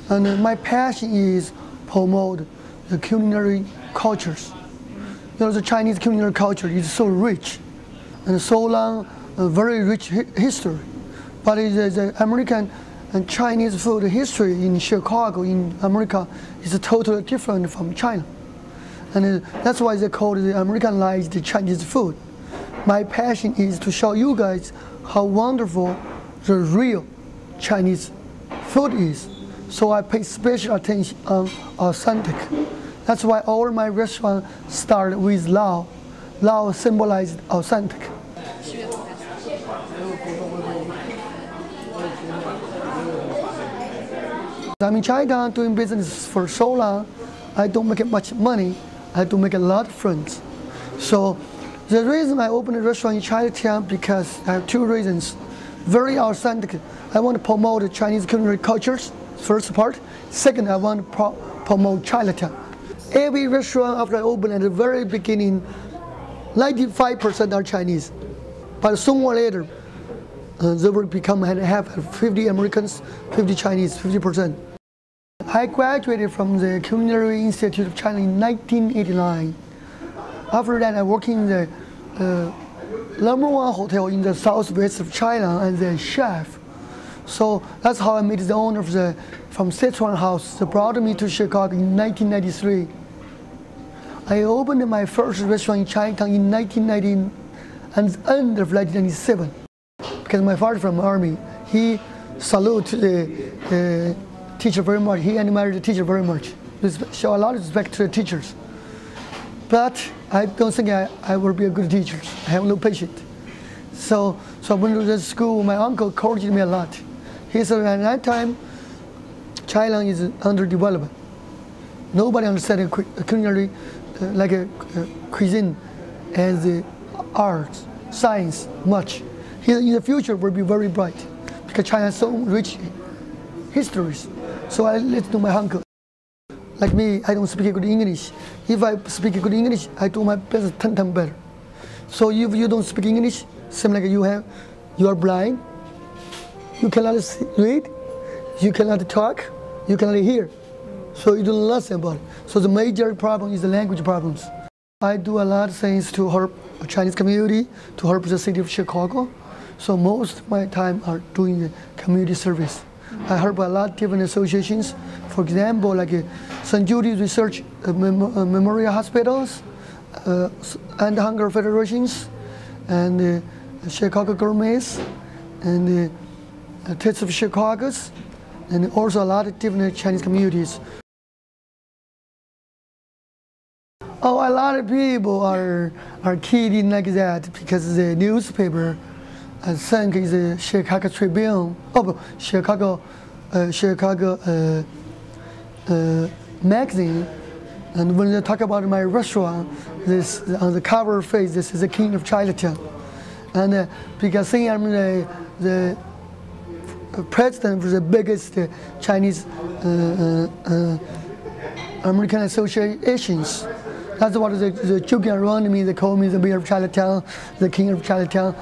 And my passion is promote the culinary cultures. You know, the Chinese culinary culture is so rich and so long, a very rich history. But the American and Chinese food history in Chicago, in America, is totally different from China. And that's why they call it the Americanized Chinese food. My passion is to show you guys how wonderful the real Chinese food is. So I pay special attention on authentic. That's why all my restaurants start with Lao. Lao symbolizes authentic. I'm in Chinatown doing business for so long. I don't make much money. I do make a lot of friends. So the reason I opened a restaurant in Chinatown, because I have two reasons. Very authentic. I want to promote the Chinese culinary cultures, first part. Second, I want to promote Chinatown. Every restaurant after I opened at the very beginning, 95% are Chinese. But sooner or later, they will become half, 50 Americans, 50 Chinese, 50%. I graduated from the Culinary Institute of China in 1989. After that, I worked in the #1 hotel in the southwest of China as a chef. So that's how I met the owner of from Sichuan House. They brought me to Chicago in 1993. I opened my first restaurant in Chinatown in 1990 and the end of 1997. Because my father from the army, he saluted the teacher very much. He admired the teacher very much. Show a lot of respect to the teachers. But I don't think I will be a good teacher. I have no patience. So when I was at school, my uncle encouraged me a lot. He said at that time, China is underdeveloped. Nobody understands culinary, like a cuisine and the arts, science much. In the future will be very bright because China has so rich histories. So I listened to my uncle. Like me, I don't speak good English. If I speak good English, I do my best 10 times better. So if you don't speak English, seems like you are blind. You cannot read, you cannot talk, you cannot hear. So you don't listen about it. So the major problem is the language problems. I do a lot of things to help the Chinese community, to help the city of Chicago. So most of my time are doing the community service. I help a lot of different associations. For example, like St. Jude Research Memorial Hospitals, and Hunger Federations, and Chicago Gourmets, and Taste of Chicago's, and also a lot of different Chinese communities. Oh, a lot of people are kidding like that because the newspaper, I think is the Chicago Tribune, Chicago magazine, and when they talk about my restaurant, this on the cover page, this is the King of Chinatown, and because I'm the president of the biggest Chinese American associations. That's what the joking around me. They call me the Mayor of Chinatown, the King of Chinatown.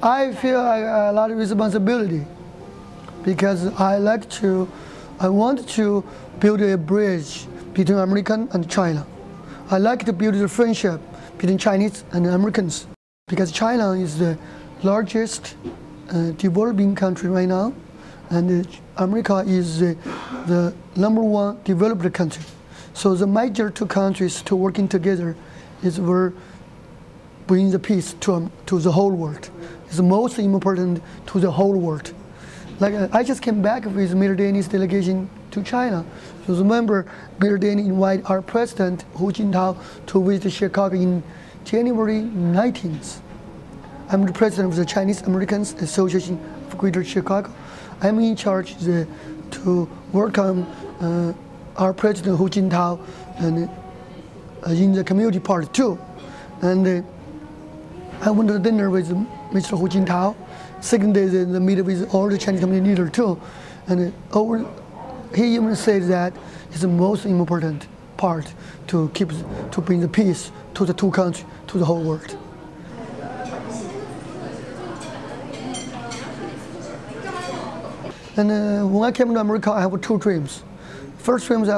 I feel a lot of responsibility because I want to build a bridge between American and China. I like to build a friendship between Chinese and Americans because China is the largest developing country right now, and America is the #1 developed country. So the major two countries to working together is where bring the peace to the whole world. It's most important to the whole world. Like I just came back with Mayor Danny's delegation to China. So remember, Mayor Danny invited our president Hu Jintao to visit Chicago in January 19th. I'm the president of the Chinese Americans Association of Greater Chicago. I'm in charge to welcome our president Hu Jintao and in the community part too. And I went to dinner with Mr. Hu Jintao. Second day, the meeting with all the Chinese community leaders too. And he even said that it's the most important part to bring the peace to the two countries, to the whole world. And when I came to America, I have two dreams. first dream is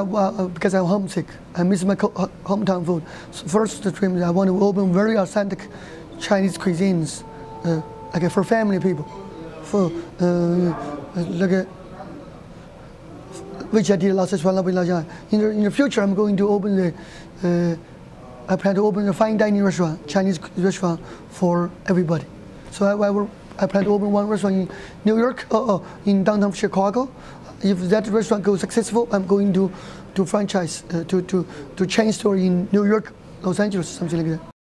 because I'm homesick. I miss my hometown food. So first the dream is I want to open very authentic Chinese cuisines, like for family people, for like which I did last year. In the future, I'm going to open I plan to open a fine dining restaurant, Chinese restaurant for everybody. So I plan to open one restaurant in New York, in downtown Chicago. If that restaurant goes successful, I'm going to franchise to chain store in New York, Los Angeles, something like that.